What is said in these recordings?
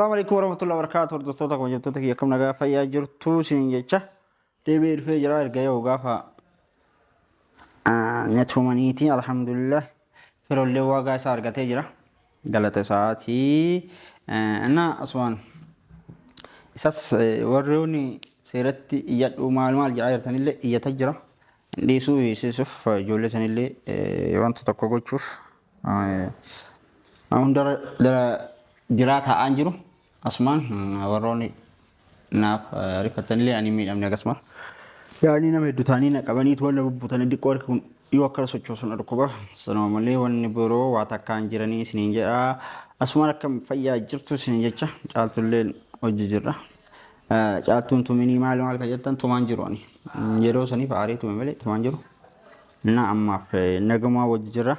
السلام عليكم ورحمة الله وبركاته. hordoftoota kuma jirtoota kiyya kam nagaa fayyaa jirtu siin jecha deebi'ee dhufee jira erga yoo gaafa netumaniiti alhamdulillah firollee waagaa isaa argatee jira galata isaatii እና aswaan isas warroonni seeratti iyyadhu maal jedhaa jirtanillee iyyata jira dhiisuu hiisisuuf ijoollee sanillee wanta tokko gochuuf hundara jiraata aan jiru asmaan warroonni naaf rifattanillee ani miidhamne akkasuma yaani nama hedduu taanii naqabaniitu walla bubbutanii dhiqqoo harka kun yoo akkana sochoosuun dhukkuba sanuma malee wanni biroo waa takkaan jiranii isiniin jedha asumaan akkam fayyaa jirtu isiniin jecha caaltulleen hojii jirra caaltuun tuminii maal ka jettan tumaan jiru ani yeroo saniif aarii tume malee tumaan jiru na ammaaf nagamaa hojii jirra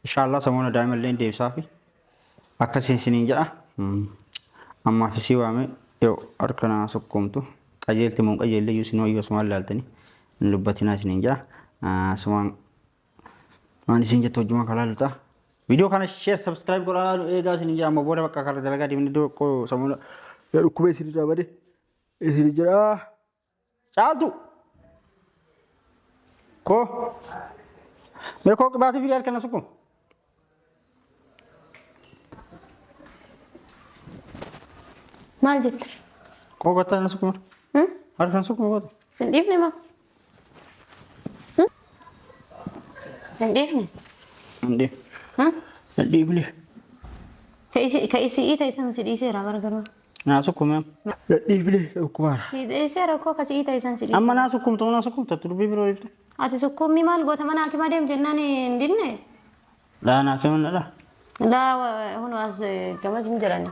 inshallah samoona daa'imallee deebisaafi akkasiin isiniin jedha ammaaf isii waame yoo harkanaa sokkoomtu qajeelti mun qajeellee yoo isin hoyyoo sumaan laaltanii hin dubbatinaa isiniin jedha asumaan waan isin jettu hojjumaa kalaaluta video kana share subscribe godhaa eegaa isiniin jedha amma booda bakka kala dalagaa deemnee doo samoona yoo dhukkubee isin irraa bade isin jedha caaltu koo mee koo qibaatii firii harkana sukkuum maal jette? Koo gataa na sukuma. Harkaan sukuma gootu. Sin dhiifne maa? Sin dhiifne? Hindi. Hin dhiifne. Ka isii ta'isan si dhiiseera gargaruu. Naa sukuma. Hin dhiifne dhukkubaara. Si dhiiseera koo ka si ta'isan si dhiiseera. Amma naa sukkumta dubbii biroo dhiifte. Ati sukkummi maal goota mana hakimaa deem jennaan hin dinne? Laa naa keeman dha. Laa hunu as gamas hin jirani.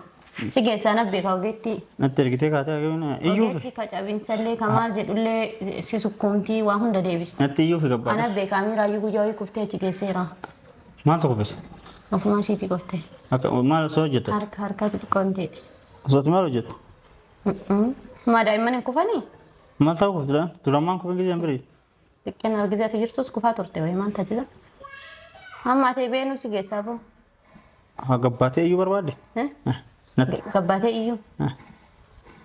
Si geessaa nabbe ka ogeetti. Natti ergitee kaatee hakeemna iyyuu. Ogeetti ka cabinsallee ka maal jedhullee si sukkumtii waa hunda deebiste. Natti iyyuu fi gabbaa. Anabbe kaamiraayyuu guyyaa wayii kuftee achi geesseera. Maal tokko fes? Ofumaa siiti kuftee. Maal osoo hojjetta? Harka xixiqqoon ta'e. Osooti maal hojjetta? Maa daa'imman hin kufanii? Maal ta'u kufti durammaan kufan gisee hin birii? Xiqqeen argizee jirtus kufaa turte wayii maal taatisa? Amma ta'e beenu si geessaa boo. Gabbaatee iyyuu barbaadde? Gabbaatee iyyuu.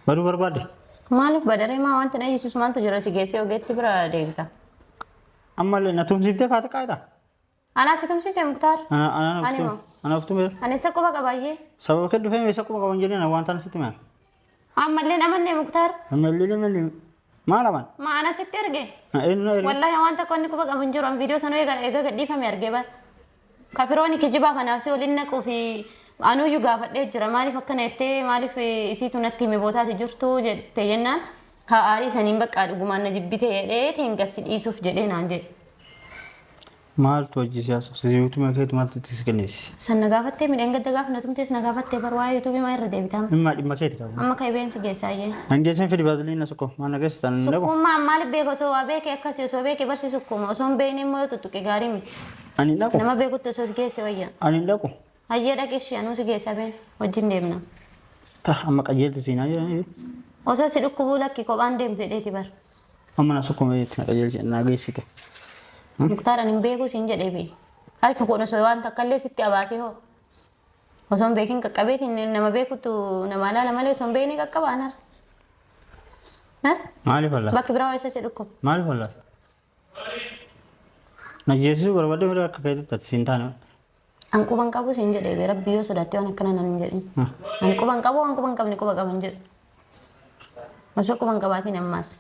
Baduu barbaadde? Maaliif badaree maa wanti na Yesuus maaltu jira si geessee ogeetti bira deebita? Ammallee na tumsiiftee kaate qaayitaa? Anaa si tumsiisee Muktaar? Ana uftume. Ani isa quba qabaayyee? Sababa kee dhufee isa quba qaban jedhee waan taana sitti maal? Ammallee namannee Muktaar? Ammallee maal aman? Maa ana sitti erge? Eenyu erge? Wallaahi waan takka inni quba qaban jiru an viidiyoo sanuu eega gadhiifame argee bara. Kafiroonni kijibaa kanaaf si waliin naquu fi anuyyuu gaafadhee jira maaliif akkana jettee maaliif isiitu natti hime bootaati jirtu jette jennaan haa aarii saniin bakka dhugumaan na jibbite jedhee tiin gassi dhiisuuf jedhee naan jedhe. Maaltu hojii siyaasa siyyuutu makeetu maaltu itti si kenneessi? San na gaafattee midhaan gadda gaafa na tumtees na gaafattee bar waa'ee yuutuubii maa irra deebitaama? Dhimma keeti qaba. Amma ka ibeen si geessaayyee. Hangeessan fidi baaziliina sukko maana geessitan hin dhabu. Sukkummaa maaliif beeka osoo waa beeke akkasii osoo beeke barsi sukkuma osoo hin beekne immoo yoo tuttuqe gaarii miti. Ani hin dhaqu. Nama beekutti osoo si geesse wayya. Ani hin dhaqu. Hayyee dhaqeeshii anuu si geessa been wajjin deemna. Amma qajeelti siinaa jedhanii. Osoo si dhukkubuu lakki kophaan deemtu jedheeti bar. Amma na sukkuma jetti na qajeelchi na geessite. Muktaar ani hin beeku siin jedhee bee. Harka kun osoo waan takkallee sitti abaasee hoo. Osoo hin beekin qaqqabeetiin nama beekutu nama laala malee osoo hin beekni qaqqabaan har. Maaliif allaas? Bakki biraa isa si dhukkuba. Maaliif allaas? Na jeesisuu barbaadde malee akka keetitti ati siin taane. Anquban qabu siin jedhee bee rabbi yoo sodaattee waan akkana nan hin jedhin. Anquban qabu anquban qabni quba qaban jedhu. Osoo quban qabaatiin ammaas.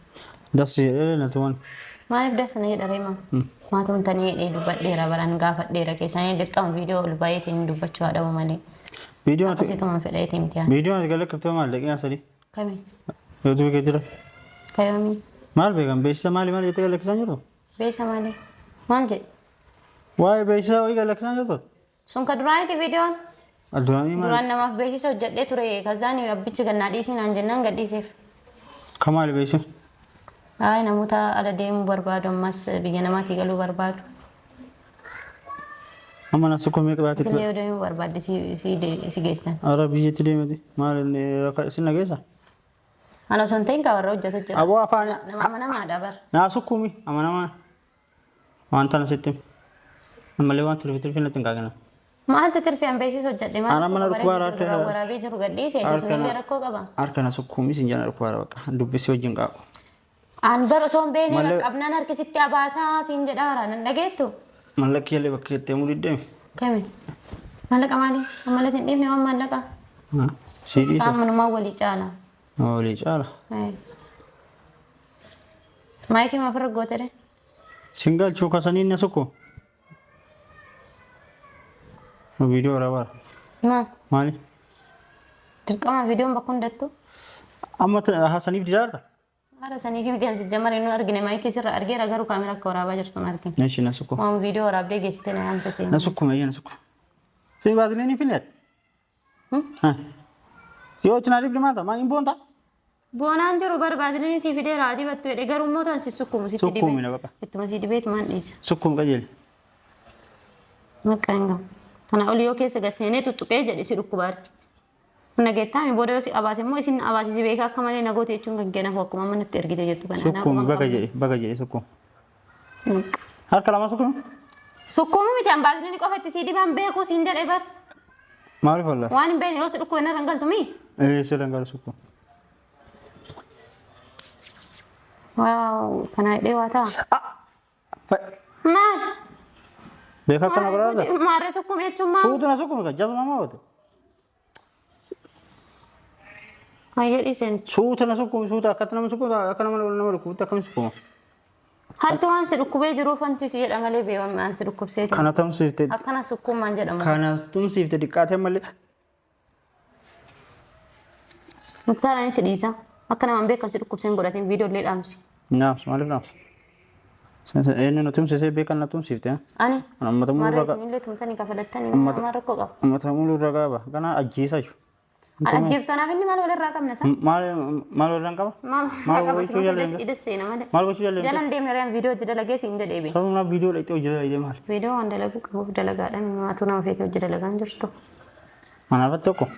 Dassi jedhee natti waan. Maaliif dasana jedharee maa? Maatumtanii jedhee dubbadheera baran gaafadheera keessanii dirqama viidiyoo ol baay'eetiin dubbachuu haadhamu malee. Viidiyoo ati akkasiitumaan fedheetii miti yaa. viidiyoo ati galakkifte maal daqiiqaa sadii? Kami? Yuutuubii kee jira. Kayoomii? Maal beekan beeksisa maali jettee galakkisaa jirtu? Beeksisa maali? Maal jedhe? Waa'ee beeksisa wayii galakkisaa jirtu? Sun ka duraaniiti viidiyoon? Adduraanii maali? Duraan namaaf beeksisa hojjedhee ture kazaan abbichi gannaa dhiisii naan jennaan gadhiiseef. Ka maali beeksisa? Namoota ala deemuu barbaadu ammas biyya namaatii galuu barbaadu. Amma na sukkumee qabaatee Illee yoo deemuu barbaadde si geessan. Ara biyyatti deemati maal sin nageessa? Ana osoo hin ta'in ka warra hojjetu jira. Aboo afaan Nama amanamaadha bar. naa sukkumi amanamaan waan tana sitti ammallee waan tilfi natti hin kaagina. Maaltu tirfi ambeesis hojjedhe maal Ana mana dhukkubaara harka waraabee jiru gadhiise jechuun rakkoo qaba. harkana sukkuumis hin jana dhukkubaara bakka dubbisi wajjin qabu. Aan bar osoo hin beekne qabnaan harkisitti abaasaa siin jedhaara nan dhageettu. Mallakki illee bakka itti himuu diddeemi. Kami? Mallaqa maali? Ammallee sin dhiifne waan mallaqa? Siidhiisa. Qaamunumaa walii caala. Walii caala. Maayikii maaf irra gootere? Singalchuu kasanii na sukku. Viidiyoo waraabaa. Maal? Maali? Dirqama viidiyoon bakka hundattu? Amma hasaniif didaarta? Haala saniif bidiyaan si jammaree nu argine maayikii sirra argeera garuu kaamera akka waraabaa jirtu hin argine. Neeshi na sukku. Waan viidiyoo waraabdee geessite na yaanta seenu. Na sukku meeyya na sukku. Fi baaziliinii fileet? Yoo itti naa dhibdi maata maa hin boonta? Boonaan jiru bar baaziliinii si fidee raadii battu jedhe garuu immoo tan si sukkumu sitti dhibee. Sukkuumi na baqa. Ittuma si dhibeetu maan dhiisa. Sukkuum qajeeli. Maqaa hin gahu. Kana oli yoo keessa gasseenee tuttuqee jedhe si dhukkubaarti. Nageettaami booda yoo si abaase immoo isin abaasisi beekaa akka malee nagoota jechuun kan kennaaf akkuma manatti ergite jettu kana. Sukkuumi baga jedhe sukkuum. Harka lama sukkuumi? Sukkuumi miti an baaziliinii qofa itti si dhibaan beekuu siin jedhe bar. Maaliif wallas? Waan hin beekne yoo si dhukkuu inni rangaltu mii? Si rangalu sukkuum. Waaw kana hidhee waa ta'a. Maal? Beekaa kana biraata? Maarree sukkuumi jechuun maal? Suutu na sukkuumi kan jazma maa wate? Maayyaa dhiiseen. Suutu na sukkuumi suuta akkatti nama sukkuumi akka nama dhukkubutti akkami sukkuuma? Harki waan si dhukkubee jiruuf wanti si jedha malee beekame waan si dhukkubseeti. Kana tamsiifte. Akkana sukkuumaan jedhamu. Kana tumsiifte dhiqqaatee malee. Muktaaraan itti dhiisa. Akka namaan beekan si dhukkubseen godhateen viidiyoo illee dhaamsi. Naamsi maaliif naamsi? Eenyu nu tumsisee beekan na tumsiifte. Ani. Uummata muluu Maarree ragaa. isinillee tumtanii kafalattanii maal rakkoo qaba. Uummata muluu ragaa ba. Kana ajjeesa jiru. Ajjeeftanaaf inni maal walirraa qabna sa? Maal walirraan qaba? Maal gochuu jaalladhe? Idesseena malee. Maal gochuu jaalladhe? Jalan deemne reeyaan viidiyoo hojii dalagee siin jedhee. Sababna viidiyoo dhaqxee hojii dalagee maal? Viidiyoo waan dalaguu qabuuf dalagaadhaan maatuu nama feetee hojii dalagaan jirtu. Manaafatti tokko?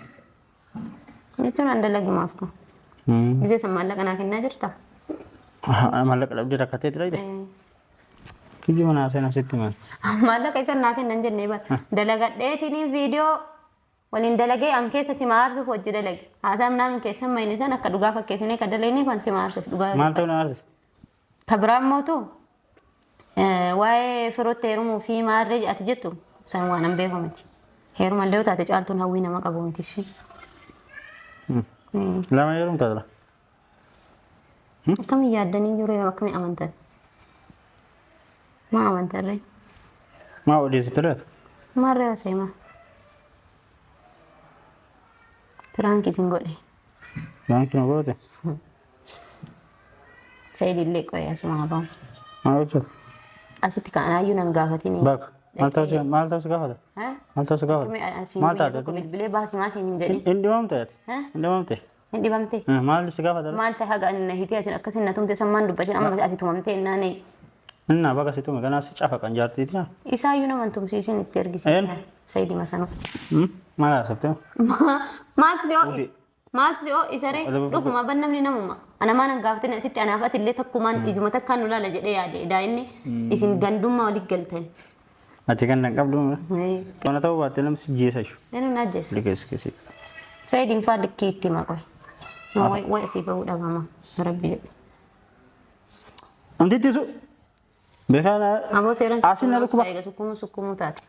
Jechuun aan dalagumaaf kun. Gisee san maallaqa naa kennaa jirta? Maallaqa dhabdee rakkatteetti dhaqxe? Kijji manaa seenaa sitti maal? Maallaqa isa naa kennan jennee bara. Dalagadheetiin viidiyoo waliin dalagee an keessa si maarsuuf hojii dalage. Haasaan naamin keessa mayne san akka dhugaa fakkeessinee kan dalagni kan si maarsuuf dhugaa. Maal ta'u na aartise? Kabiraan mootu waa'ee firootti heerumuu fi maarree ati jettu san waan an beeku miti. Heerumallee taate caaltuun hawwii nama qabu miti isheen. Lama heerumtaa jira? Akkamiin yaaddanii jiru yoo akkamiin amantan? Maa amantarree? Maa odeessitu laata? Maarree haseemaa. Firaanki isin godhe. Firaanki nu goote? Sayidillee qoyee asuma habamu. Maal hojjetu? Asitti ka'anaayyuu nan gaafatini. Bakka. Maal ta'u si gaafata? Maal ta'u si gaafata? Maal taate? Bilbilee baasimaa siin hin jedhin. Hin dhibamte ati? Hin dhibamte? Hin dhibamte? Maal si gaafata? Maal ta'e haga inni na hitee ati akkas hin na tumte sammaan dubbatin amma ati tumamtee innaanee. Innaa baga si tume ganaa si cafa kan jaartiiti. Isaayyuu naman tumsiisin itti ergisiisa. Sayidii masanuu. Maal haasofte? Maaltu si isaree dhuguma bannamni namuma. Ana maanan gaafatin asitti anaaf ati illee takkumaan ijuma takkaan nu laala jedhee yaade daa'imni isin gandummaa walitti galtan. Ati kan nan qabdu. Kana ta'uu baatte namsi jeesa jiru. Nenu na jeesa. Likees keesi. Sayidiin faa likkii itti maqoy. Way asii bahuu dhabama. Rabbi jedhe. Amtitti su. Beekana. Aboo seeran Asin na dhukkuba. eega sukkumuu taate.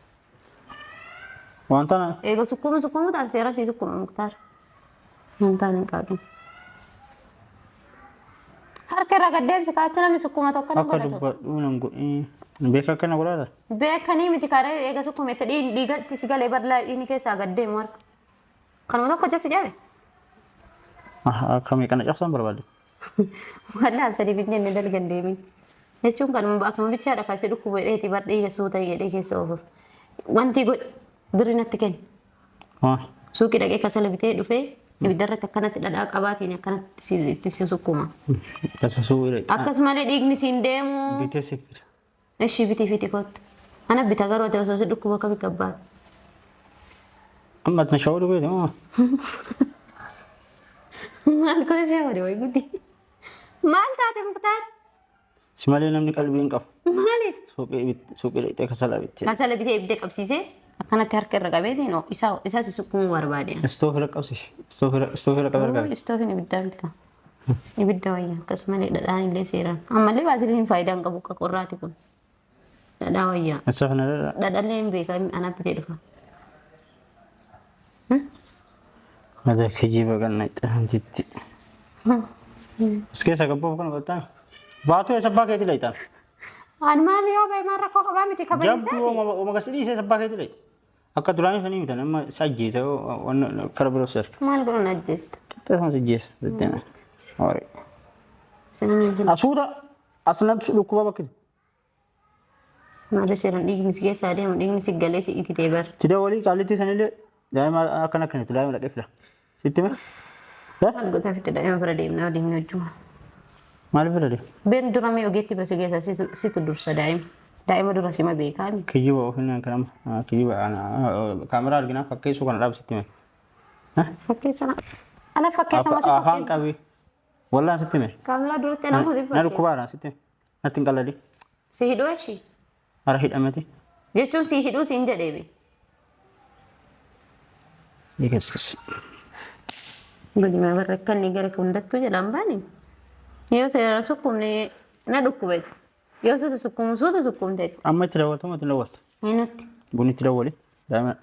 Wanta na. Eega sukkumuu taate seeran sii sukkuma muktaar. Nantaan hin qaaqin. Harka irraa gaddeebisi kaachaa namni sukkuma tokko nan Akka godhatu. dubbadhu nan godhii. Beeka akkana godhaata? Beekanii miti kaaree eega sukkuma itti dhiigatti si galee barlaa dhiini keessaa gaddeemu harka. Kanuma tokko jasi jabe. Akkamii kana cabsaan barbaadde? Wallaan sadii fi jenne dalgan deemin. Jechuun kanuma baasuma bichaadha kan si dhukkuba dheetii bar dhiiga suuta jedhee keessa oofuuf. Wanti birri natti kenni. Suuqii dhaqee kasala bitee dhufee ibiddarratti akkanatti dhadhaa qabaatiin akkanatti itti si sukkuma. Kasa suuqii. Akkasumallee dhiigni siin deemu. Bitee si fida. Ishii bitii fiti kottu. Ana bita garuu ta'e osoo si dhukkuba akka biqabbaatu. Amma na shawuu dhubeeti moo? Maal kun ishee wali wayi guddi. Maal taate muktaar? Si malee namni qalbii hin qabu. Maaliif? Suuqii dhaqxee kasala bittee. Kasala bitee ibidda qabsiisee akkanatti harka irra qabeetiin isaa si sukkumuu barbaade. Istoofi raqqabsiisi. Istoofi raqqabe argaa. Istoofiin ibiddaa miti kan. Ibidda wayyaa akkasumalee dhadhaan illee seeraan. Ammallee baasiliin faayidaa hin qabu akka qorraati kun. Dhadhaa wayyaa. Istoofi na dhadhaa. Dhadhallee hin beekaa ana bitee dhufa. Ada kijiba ganna itti. Iskee sagabboo kan qotaan. Baatu eessa abbaa keetii layitaan. Ani maali yoo ba'e maal rakkoo qabaa miti kabajaa. Jabdu oma gasidii eessa abbaa keetii layi. Akka duraanii sanii mitan amma sajjeesa kara biroo sarka. Maal godhuun ajjeesta. Qixxeessuma sajjeesa. Deddeena. Horii. Sinanii jira. Asuuta asnatti dhukkuba bakkiti. Maarri seeraan dhiigni si keessa adeemu dhiigni si galee si ititee bara. Tida walii qaalitti sanillee daa'ima akkanitti daa'ima dhaqee fila. Sitti mee? Maal gotaa fidda daa'ima bira deemnaa waliin hojjuma. Maaliif fila deemu? Ben dura mee ogeetti bira si keessa situ dursa daa'ima. Daa'ima dura sima beekaami. Kijiba ofiin kanama. Kijiba kaameraa arginaa fakkeessuu kana dhaabsitti mee? Fakkeessa ana fakkeessa moo si Afaan fakkeessa? qabii. Wallaan sitti mee? Kaameraa duratti nama si Na fakkeessa. dhukkubaadhaan sitti mee? Natti hin qalladii. Si hidhuu eshi. Hara hidhameti. Jechuun si hidhuu si hin jedheebi. Dhiigeessas. Godina barra akka inni gara hundattuu jedhan baani. Yoo seera sukkumne na dhukkubeeti. Yoo suuta sukkumu suuta sukkumteeti. Amma itti daawwatu amma itti daawwatu. Eenyutti? Bunni itti daawwali. Daa'ima.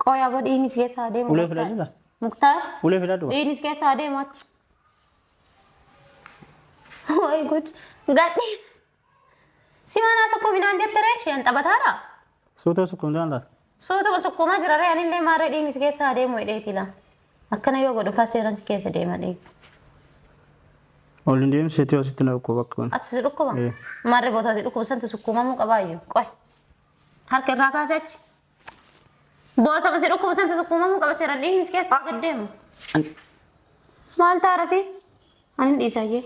Qooyaa boo dhiignis keessa adeemu. Ulee filadhu. Muktaar. Ulee filadhu. Dhiignis keessa adeemu achi. Way gud. Gadhi. Si mana sukkuminaan jette reeshi an taphataara. Suuta sukkumdaan taate. Suuta sukkumaa jira ree anillee maarree dhiignis keessa adeemu hidheeti laa. Akkana yoo godhu seeraan si keessa deema dhiigi. Olin deemseetii asitti na dhukkuba bakka kun. Asi si dhukkuba? Maarree bootaa si dhukkuba santu sukkumamuu qabaayyuu. Qoy. Harka irraa kaasee achi. Boota si dhukkuba santu sukkumamuu qaba seeraan dhiignis keessa gad deemu. Maal taara si? Ani dhiisaayyee.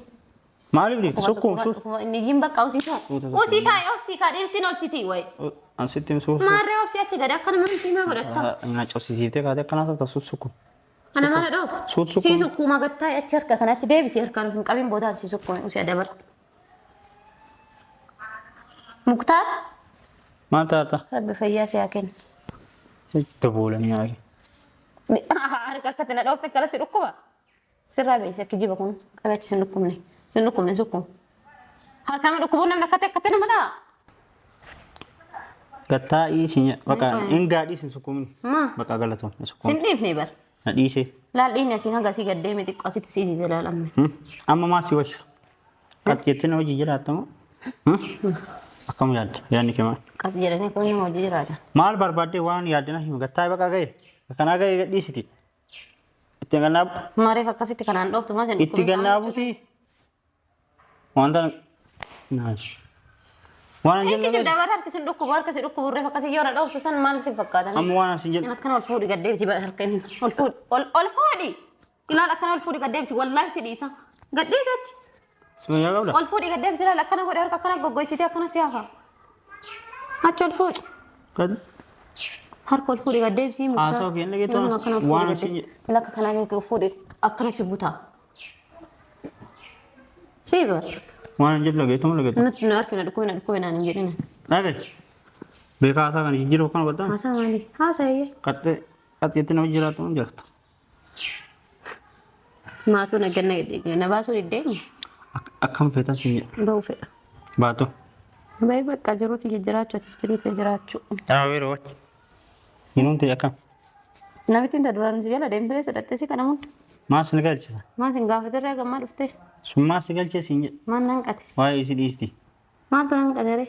Maaliif dhiifti? Sukkuma. Inni yin bakka usii taa. Usii taa obsii kaa dhiirtiin obsitii wayi. Asitti hin suusu. Maarree obsii achi gadi akkana mana fiimaa godhatta. Na cabsisiiftee kaatee akkanaa ta'u ta'a sukkuma. Ana mana dhoofa. Suut sukkuma. Sii sukkuma gattaa achi harka kanatti deebisii harkaan hin qabin bootaan sii sukkuma usii dabala. Muktaar. Maal taata? Rabbi fayyaa si haa kennu. Daboolanii haa Harka akkatti na dhoofte akkana si dhukkuba. Sirraa beesi akka jiba kun qabeechi sin dhukkubne. Sin dhukkubne sukkuma. Harkaan dhukkubuun namni akkatti nama dhaa. Gattaa dhiisii bakka hin gaadhiisin sukkumni. Maa. Bakka galatoon sukkuma. Sin dhiifne bara. Na dhiisee. Laal dhiinni asiin haga asii gad deeme xiqqoo asitti siisii ilaalamne. Amma maa si washa? Qatti jettee na hojii jiraattamu? Akkam yaadda? Yaadni kee maal? Qatti jedhanii akka nama hojii jiraata. Maal barbaaddee waan yaaddina himu gattaa bakka ga'e? Kanaa ga'e gadhiisiti. Itti gannaabu. Maariif akkasitti kanaan dhooftu maa jedhu. Itti gannaabuuti. Wanta naashi. Waan hin Eegi jenne jibdaa bara harki sin dhukkubu harka si dhukkubu reef akkasii yoo na dhooftu san maal si fakkaatan? amma waan asin jedhe Akkana ol fuudhi gad deebisi bara harka inni. Ol fuudhi. Ol fuudhi. Ilaal akkana ol fuudhi gad deebisi wallaahi si dhiisa. Gad dhiisa achi. si fayyaa qabda. Ol fuudhi gad deebisi ilaal akkana godhe harka akkana goggoysitee akkana si hafa. Achi ol fuudhi. Gad Harka ol fuudhi gad deebisi. Haasawaa fi inni geettu waan asin jedhe. Ila akka kanaa fuudhi akkana si butaa. Si bara. waan hin jedhe lageetu lageetu. Nuti nu harkina dhukkubina naan hin jedhina. Dhagaye. Beekaasaa kan jijjiiruu kan godhaa. Haasaa maali? Haasaayee. Qaxxee jettee nama jiraatu hin jirtu. Maatuu na baasuu diddeemi. Akkam feetan sin jedhe. Bahuu fedha. Baatu. Baay'ee bakka jiruuti jiraachuu atis jiruuti jiraachuu. Dhaabee wachi. Hinuun ta'e akkam. Namitti inta duraan si jala deemtee sadhattee si kana hunda. Maa sin galchisa. Maa sin gaafatirraa gammaa dhuftee? Summaa si galchee sin jedhe. Maan nan qate? Waa'ee isi dhiisti. Maaltu nan qatere?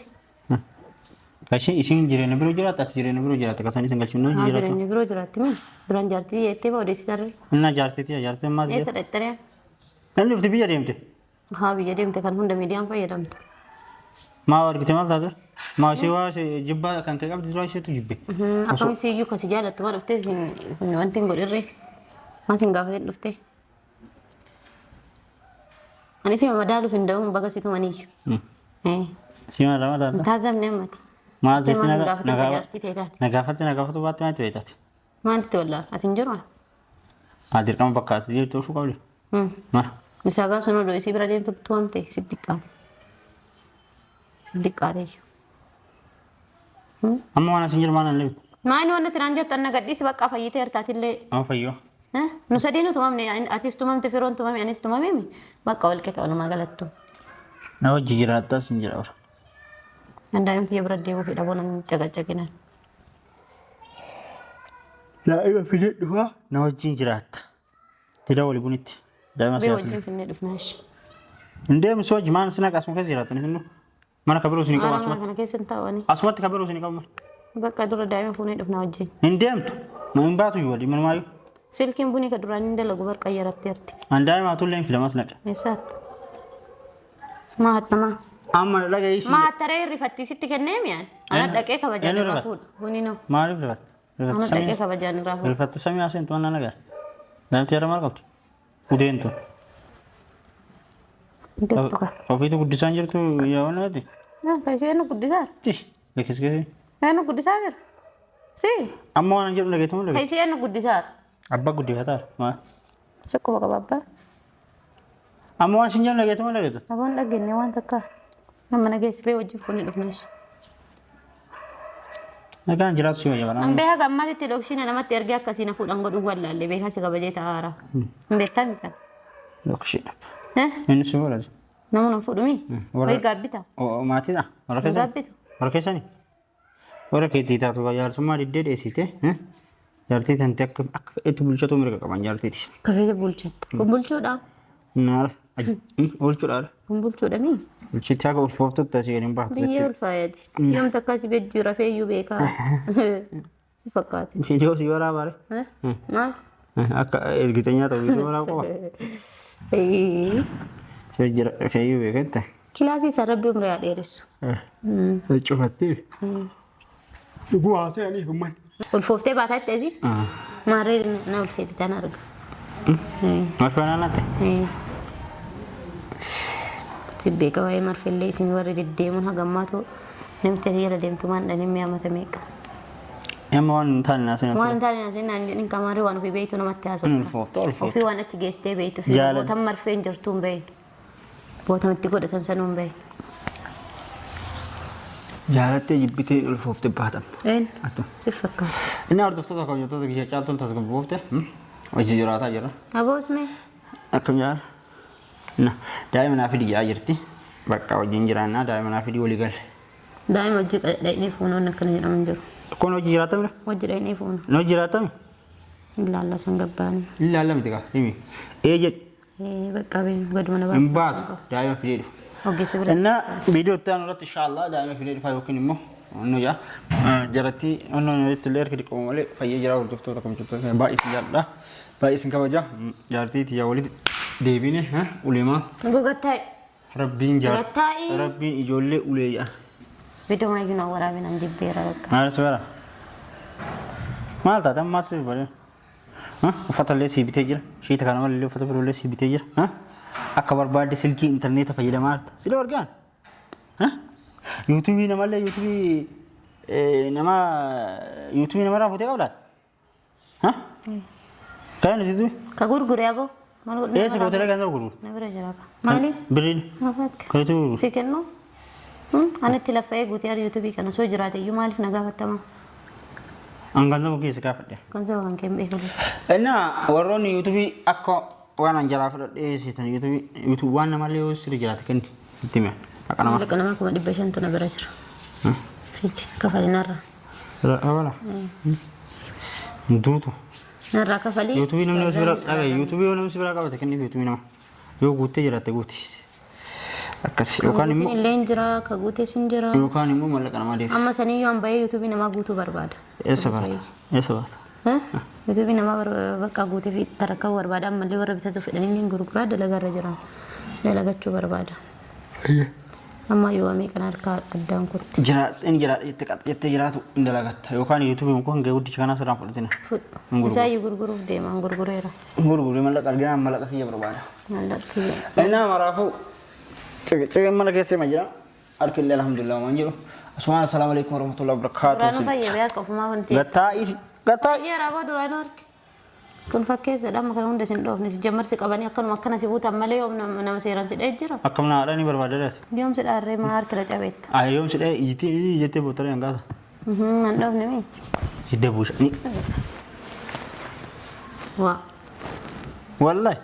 Kashee isin jireenya biroo jiraata ati jireenya biroo jiraata kasan isin galchinu Haa jiraatu. jireenya biroo jiraatti moo? Duraan jaartii jettee moo odeessitarre? Inna jaarteeti jaarteen maal Eessa jedhe. dhaqxaree? Namni dhufti biyya deemte. Haa biyya deemte kan hunda miidiyaan fayyadamtu. Maa argite maal taate? Maa ishee waa jibbaa kan kee qabdi dura isheetu jibbe. Akkamitti iyyuu kasi jaalattu maa dhuftee sin wanti hin godhirree? Maa sin gaafatee dhuftee? Ani si madaaluuf hin da'uun baga situ maniyyu. Sima lama taata. Taazamne ammati. Maal jechi Maan gaafatee jaartii ta'e taate. nagaafatu baatti maal ta'e taate. Maanti wallaa asin jiru? Dirqama bakka asii jirtu ofuu qabdi. Maal? Isaa gaafa sun odoo isii bira deemtu tuwamte si xiqqaate. Si xiqqaate. Amma waan asin jiru maal an lebi? Maani wanti tiraan jettu anna gadhiisi bakka fayyitee hirtaatiillee. Amma fayyoo. Nu sadiinu tumamne atis tumamte firoon tumame anis tumame bakka wal qeqa walumaa galattu. Na wajji jiraattaa sin jira ora. Andaa'im kiyya bira deemuu fi dhabuun caqacaqinan. Daa'ima fidee dhufaa na wajjin jiraatta. Tida wali bunitti. Daa'ima Bee wajjin finnee dhufnaash. Indeemu si wajji maan sina qasuma keessa jiraattani sinnu. Mana kabiroo sinii qabu Mana asumatti. kana keessa hin taa'anii. Asumatti kabiroo sinii qabu. Bakka dura daa'ima fuunee dhufnaa wajjin. Indeemtu. Ma hin baatu iyyuu waliin manumaayyuu. Silkiin bunii ka duraan hin dalagu barqa yaraatteerti. An daa'ima tulleen filamas naqa. Eessaatti? Maattamaa. Amma dhaga'ii si. Maattaree rifattiisitti kennee miyaan. Ana dhaqee kabajaan irraa fuudha. Bunii noo. Maaliif rifat? Ana dhaqee kabajaan irraa fuudha. Rifattu samii aseentu waan nagaa. Daa'imti yaada maal qabdi? Udeentu. Gattu ka. Ofiitu guddisaan jirtu yaa waan naati. Kaisee nu guddisaa. Tish. Lekkiskeesi. Nu guddisaa jira. Si. Amma waan jedhu dhageetamu dhageetamu. Kaisee nu guddisaa. Abbaa guddifataa maal? Sakkuma qaba abbaa. Amma waan sin jedhu dhageetamu dhageetamu. Abaan dhaggeenne waan takka. Nama nageessifee wajjin fuunee dhufnees. Nagaan jiraatu si wayya bara. An beekaa gammatitti dhokshiina namatti ergee akkasiin fuudhan godhuu wallaalle beekaa si kabajee ta'aara. Hin beektaa miidhaan. Dhokshiidha. Inni si godhate. Namoonni fuudhumi. Wayi gaabbita. Maatiidha. Warra keessanii. Gaabbitu. Warra keessanii. Warra keetii taatu jaarsummaa diddee dheessite. Jaartii tante akka itti bulchatu mirga qaban jaartiiti. Kafeete bulchatu. Kun bulchuudha. Naala. Bulchuudha. Kun bulchuudha mii. Bulchitti akka ulfooftutti asii gadi hin baaftu. Biyyee ulfaayati. Yoomta akkasi bejjuu rafeeyyuu beekaa. Si fakkaate. Viidiyoo si waraabaare. Maal? Akka ergiteenyaa ta'u viidiyoo waraab qaba. Si jira rafeeyyuu beeketta. Kilaasii isaa rabbi umrii haa dheeressu. Cufattee. Dhuguu haasa'anii humman. Ulfooftee baataa itti asii? Maarree na ulfeessitaan arga. Marfee naannatte? Sibbeeka waa'ee marfillee isin warri deddeemuun hagammaatu namicha jala deemtumaan dhanin mi'aamata meeqa. Amma waan hin taane naasee Waan hin taane naasee naan jedhin qamaaree waan ofii beektu namatti haasofta. ulfoofta ulfoofta. Ofii waan achi geessitee beektu fi bootan marfee hin jirtu hin beeyin. Bootamatti godhatan sanuu hin beeyin. Jaalattee jibbitee ulfoofte baatan. Eenyu? Si fakkaata. Inni hordoftoota kabajattoota kiyya caaltuun tasgabboofte hojii jiraataa jira. Aboos mee? Akkam jaala? Daa'ima naa fidi yaa jirti. Bakka wajjin jiraannaa daa'ima naa fidi walii galle. Daa'ima hojii dhaqnee fuunoon akkana jedhaman jiru. Kun hojii jiraatamne? Hojii dhaqnee fuunu. Hojii jiraatame? Ilaalla san gabbaanii. Ilaalla miti kaa himi. Jedhi. Bakka beenu gaduma na Hin baatu daa'ima fidee dhufu. Ogeessa bira. Inna viidiyoo itti aanu irratti inshaallah daa'ima fidee dhufaa yookiin immoo onno jaa jaratti onno irratti illee harki dhiqamu malee fayyee jira hordoftoota kamchottoota baay'ee isin jaalladha. Baay'ee isin kabaja. Jaartii tiyyaa walitti deebine ulemaa. Gogattaa'e. Rabbiin jaartii. Gogattaa'e. Rabbiin ijoollee ulee jaa. Video maayyuu na waraabinaan jibbeera bakka. Maal si bara? Maal taate ammaas si bare? Uffata illee si bitee jira. Shiita kana malee uffata biroo illee si bitee jira. Akka barbaadde silkii intarneeta fayyadamaa jirta. Sila argaan? Yuutuubii namallee yuutuubii namarraa fuutee qabdaa? Kan nuti duubi? Ka gurgure aboo. Eessa gootelee kan isa gurguru? Na bira jira. Maali? Biriin. Kan itti gurguru? Si kennu? Anatti lafa eeguutii ari yuutuubii kana soo jiraate iyyuu maaliif na gaafatama? An ganzaba keessa gaafadhe. Ganzaba kan kee beekamu. Innaa warroonni yuutuubii akka waan an jalaa fudhadhee seetan yuutuubii waan namallee yoo sirri jiraate kenni itti mi'a. Haqa namaa. Laqa namaa 500 na bira jira. Fiichi kafalinarra. Abala. Duutu. Narraa kafalii. Yuutuubii namni yoo sibira dhagaye yuutuubii yoo namni sibira qabate kenniif yuutuubii nama yoo guuttee jiraatte guuti. Akkas yookaan immoo. Illee hin jira ka guutees hin jira. Yookaan immoo mallaqa namaa deebisa. Amma sanii yoo an bahee yuutuubii namaa guutuu barbaada. Eessa baata? Eessa baata? Yuutuubii namaa bakka guutee fi tarakkaa barbaada ammallee warra bitatu fedhanii ni gurguraa dalagarra jiran. Dalagachuu barbaada. Amma yoo amee kan harkaa addaan kurti. Inni jettee jiraatu hin dalagatta yookaan yuutuubiin kun hangee guddicha kanaa sirraan fudhatina. Isaayyuu gurguruuf deeman gurgureera. Gurguree mallaqa arginaan mallaqa kiyya barbaada. Mallaqa kiyya. Innaa maraafuu ciqiciqeen mana keessa hima jira. Harki illee alhamdulillah waan jedhu. Asumaan assalaamu alaikum warahmatullahi wabarakatuh. Duraanuu fayyadee akka ofumaa wanti. Gattaa'ii. Yeraa boo duraanuu harki. Kun fakkeessadha amma kana hunda isin dhoofne si jammarsi qabanii akkanuma akkana si buutan malee yoom nama seeraan si dha'e jira. Akkam naadhaa ni barbaadadaati. Yoom si dhaarree maa harkira cabeetta. Yoom si dha'e iyyitee bootaree hangaasa. Man dhoofne mi? Jidda buushanii. Waa. Wallahi.